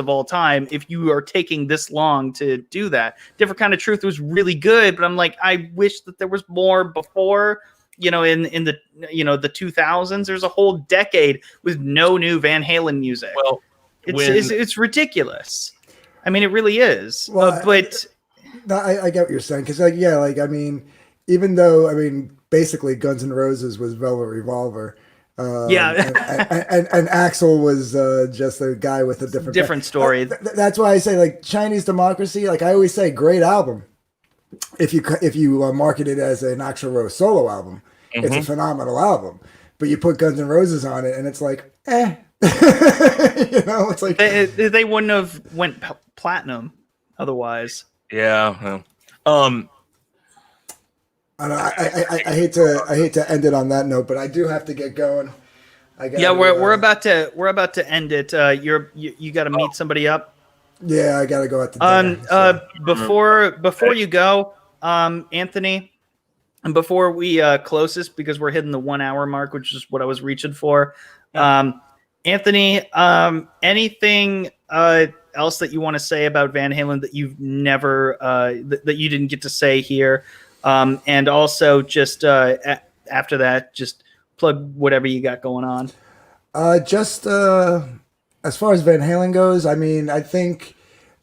all time if you are taking this long to do that. Different Kind of Truth was really good, but I'm like, I wish that there was more before, in the the 2000s. There's a whole decade with no new Van Halen music. Well, it's ridiculous. I mean, it really is. Well, but I get what you're saying, because even though basically Guns N' Roses was Velvet Revolver. And Axl was just a guy with a different story. That's why I say Chinese Democracy. I always say, great album. If you market it as an Axl Rose solo album, it's a phenomenal album. But you put Guns N' Roses on it, and it's like, eh. It's like they wouldn't have went platinum otherwise. Yeah. I hate to end it on that note, but I do have to get going. We're about to end it. You got to meet somebody up. Yeah, I got to go at the dinner. Before you go, Anthony, and before we close this, because we're hitting the 1 hour mark, which is what I was reaching for. Anthony, anything else that you want to say about Van Halen that you've never that you didn't get to say here? And also just after that, just plug whatever you got going on. As far as Van Halen goes, I think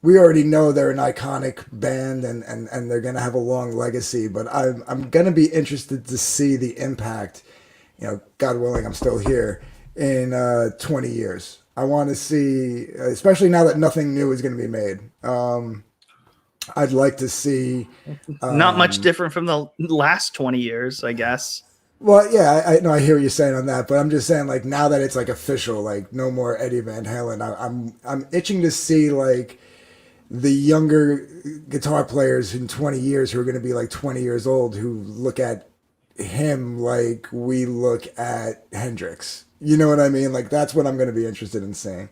we already know they're an iconic band and they're going to have a long legacy, but I'm going to be interested to see the impact, God willing, I'm still here, in 20 years. I want to see, especially now that nothing new is going to be made. I'd like to see not much different from the last 20 years, I guess. Well, yeah, I know, I hear what you're saying on that, but I'm just saying, now that it's official, no more Eddie Van Halen, I'm itching to see the younger guitar players in 20 years who are going to be 20 years old, who look at him like we look at Hendrix. You know what I mean? That's what I'm going to be interested in seeing.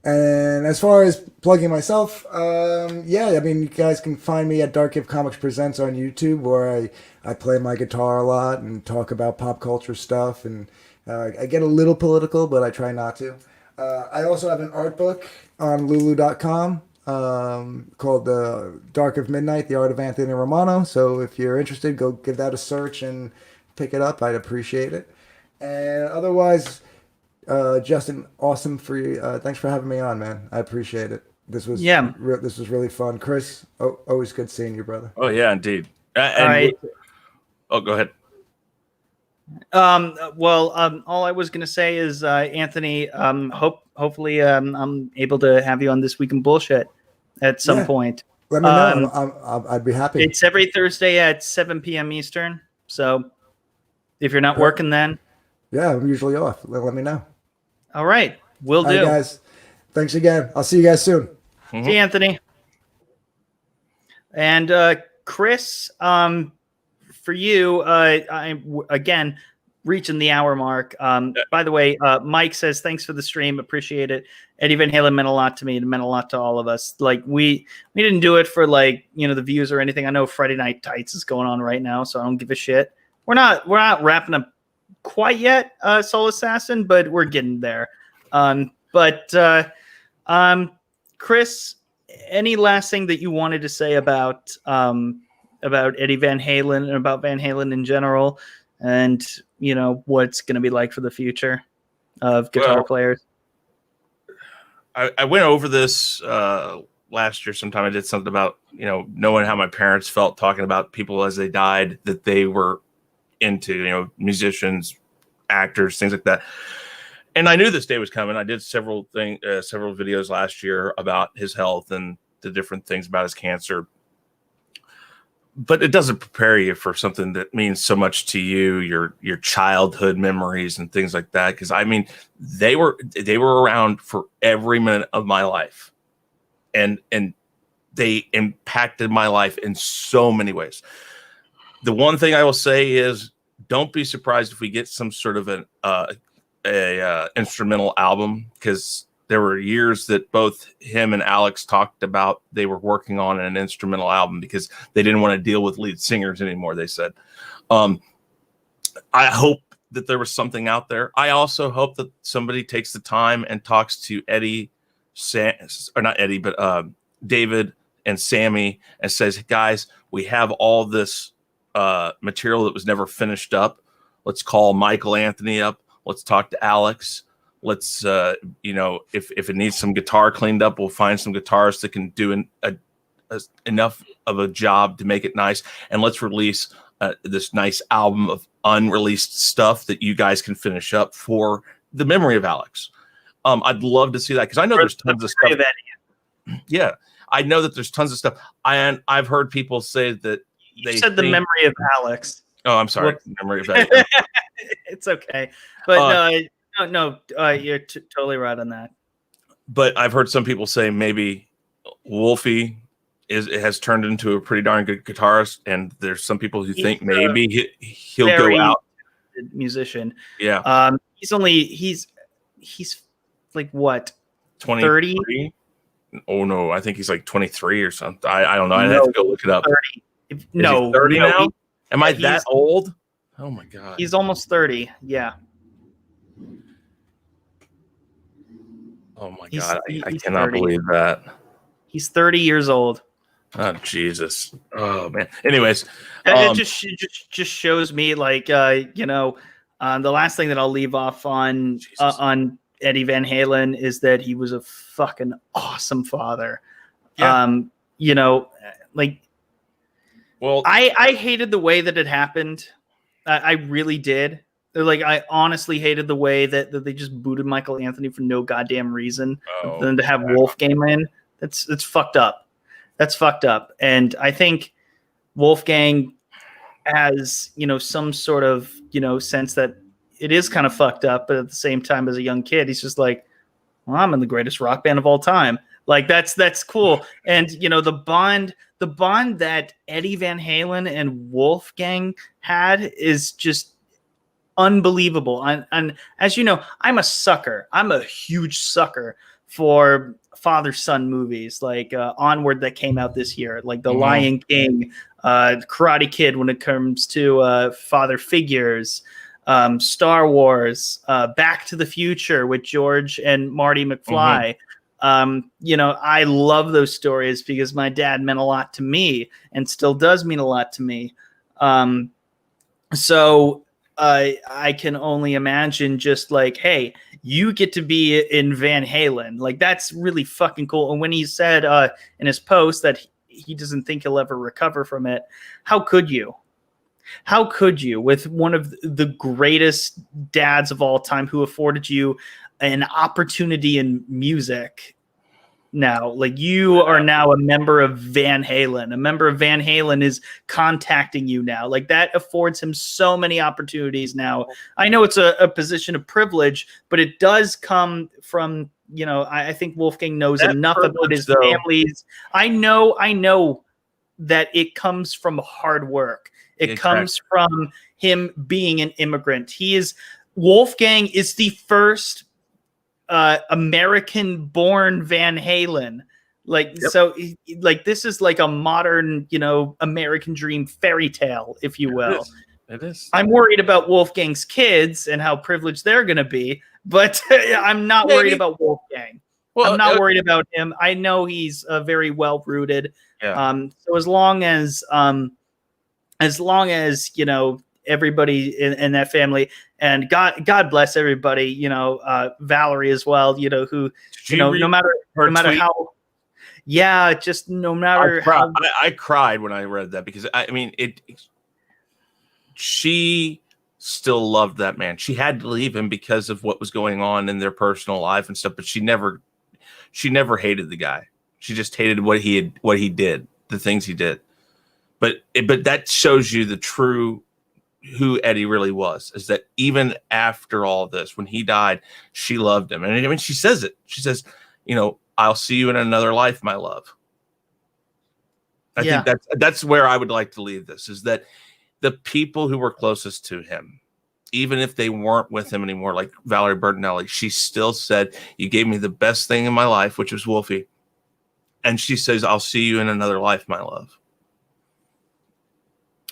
And as far as plugging myself, yeah, I mean, you guys can find me at Dark Give Comics Presents on YouTube, where I play my guitar a lot and talk about pop culture stuff. And I get a little political, but I try not to. I also have an art book on lulu.com called Dark of Midnight, The Art of Anthony Romano. So if you're interested, go give that a search and pick it up. I'd appreciate it. And otherwise, Justin, awesome for you. Thanks for having me on, man. I appreciate it. This was this was really fun. Chris, always good seeing you, brother. Oh yeah, indeed. Oh, go ahead. All I was gonna say is, Anthony, hopefully, I'm able to have you on This Week in Bullshit at some point. Let me know. I'd be happy. It's every Thursday at 7 p.m. Eastern. So if you're not working then. Yeah, I'm usually off. Let me know. All right. Will do. All right, guys. Thanks again. I'll see you guys soon. Mm-hmm. See you, Anthony. And Chris, for you, I'm again reaching the hour mark. By the way, Mike says, thanks for the stream. Appreciate it. Eddie Van Halen meant a lot to me. It meant a lot to all of us. Like we didn't do it for the views or anything. I know Friday Night Tights is going on right now, so I don't give a shit. We're not wrapping up quite yet, Soul Assassin, but we're getting there. Chris, any last thing that you wanted to say about Eddie Van Halen and about Van Halen in general, and what's going to be like for the future of guitar players? I went over this last year sometime. I did something about knowing how my parents felt talking about people as they died that they were into, musicians, actors, things like that. And I knew this day was coming. I did several videos last year about his health and the different things about his cancer. But it doesn't prepare you for something that means so much to you, your childhood memories and things like that. Because I mean, they were around for every minute of my life, and they impacted my life in so many ways. The one thing I will say is, don't be surprised if we get some sort of an instrumental album, because there were years that both him and Alex talked about they were working on an instrumental album because they didn't want to deal with lead singers anymore, they said. I hope that there was something out there. I also hope that somebody takes the time and talks to David and Sammy and says, guys, we have all this material that was never finished up. Let's call Michael Anthony up. Let's talk to Alex. Let's, if it needs some guitar cleaned up, we'll find some guitarists that can do enough of a job to make it nice. And let's release this nice album of unreleased stuff that you guys can finish up for the memory of Alex. I'd love to see that, because I know there's tons of stuff. Yeah, I know that there's tons of stuff. I've heard people say that you said the memory of Alex. Oh, I'm sorry. Memory of Alex. It's okay. But no, you're totally right on that. But I've heard some people say maybe Wolfie has turned into a pretty darn good guitarist, and there's some people who think maybe he'll go out. Musician. Yeah. He's like what? 30? Oh no, I think he's like 23 or something. I don't know. I'd have to go look it up. 30. No, 30 now? Am I that old? Oh my god. He's almost 30. Yeah. Oh my god, I cannot believe that. He's 30 years old. Oh Jesus. Oh man. Anyways, it just shows me the last thing that I'll leave off on Eddie Van Halen is that he was a fucking awesome father. Yeah. Well, I hated the way that it happened. I really did. I honestly hated the way that they just booted Michael Anthony for no goddamn reason. Then to have Wolfgang in, that's fucked up. That's fucked up. And I think Wolfgang has, some sort of, sense that it is kind of fucked up, but at the same time, as a young kid, he's just like, well, I'm in the greatest rock band of all time. That's cool. And the bond that Eddie Van Halen and Wolfgang had is just unbelievable. And as you know, I'm a sucker. I'm a huge sucker for father-son movies like Onward that came out this year, like The Lion King, Karate Kid when it comes to father figures, Star Wars, Back to the Future with George and Marty McFly. I love those stories because my dad meant a lot to me and still does mean a lot to me. So I can only imagine just like, hey, you get to be in Van Halen. Like, that's really fucking cool. And when he said in his post that he doesn't think he'll ever recover from it, how could you? How could you, with one of the greatest dads of all time who afforded you an opportunity in music? Now, like, you are now a member of Van Halen. A member of Van Halen is contacting you now. Like, that affords him so many opportunities now. I know it's a position of privilege, but it does come from, I think Wolfgang knows That enough about his families. I know that it comes from hard work. It comes from him being an immigrant. Wolfgang is the first American-born Van Halen. So this is like a modern, American dream fairy tale, if you will. It is. I'm worried about Wolfgang's kids and how privileged they're going to be, but I'm not worried about Wolfgang. I'm not worried about him. I know he's very well-rooted. Yeah. So as long as everybody in that family, and God bless everybody, Valerie as well, who, no matter how, just no matter how. I cried when I read that because she still loved that man. She had to leave him because of what was going on in their personal life and stuff, but she never hated the guy. She just hated what he did, the things he did. But that shows you the true who Eddie really was, is that even after all this, when he died, she loved him. And she says it. She says, I'll see you in another life, my love. I think that's where I would like to leave this, is that the people who were closest to him, even if they weren't with him anymore, like Valerie Bertinelli, she still said, you gave me the best thing in my life, which was Wolfie. And she says, I'll see you in another life, my love.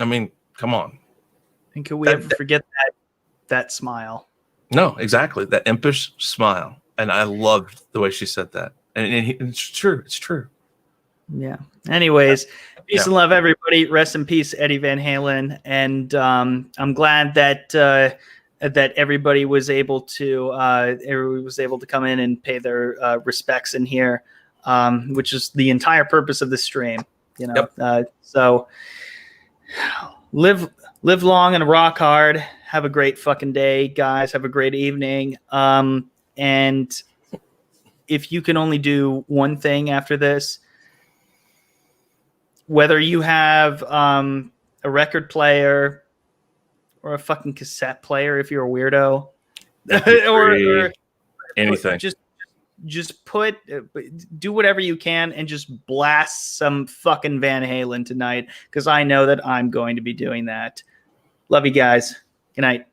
I mean, come on. And could we ever forget that smile? No, exactly. That impish smile. And I loved the way she said that. And it's true. It's true. Yeah. Anyways, peace and love, everybody. Rest in peace, Eddie Van Halen. And I'm glad that everybody was able to come in and pay their respects in here, which is the entire purpose of the stream. So live long and rock hard. Have a great fucking day, guys. Have a great evening. And if you can only do one thing after this, whether you have a record player or a fucking cassette player, if you're a weirdo, or anything, just do whatever you can and just blast some fucking Van Halen tonight, because I know that I'm going to be doing that. Love you guys. Good night.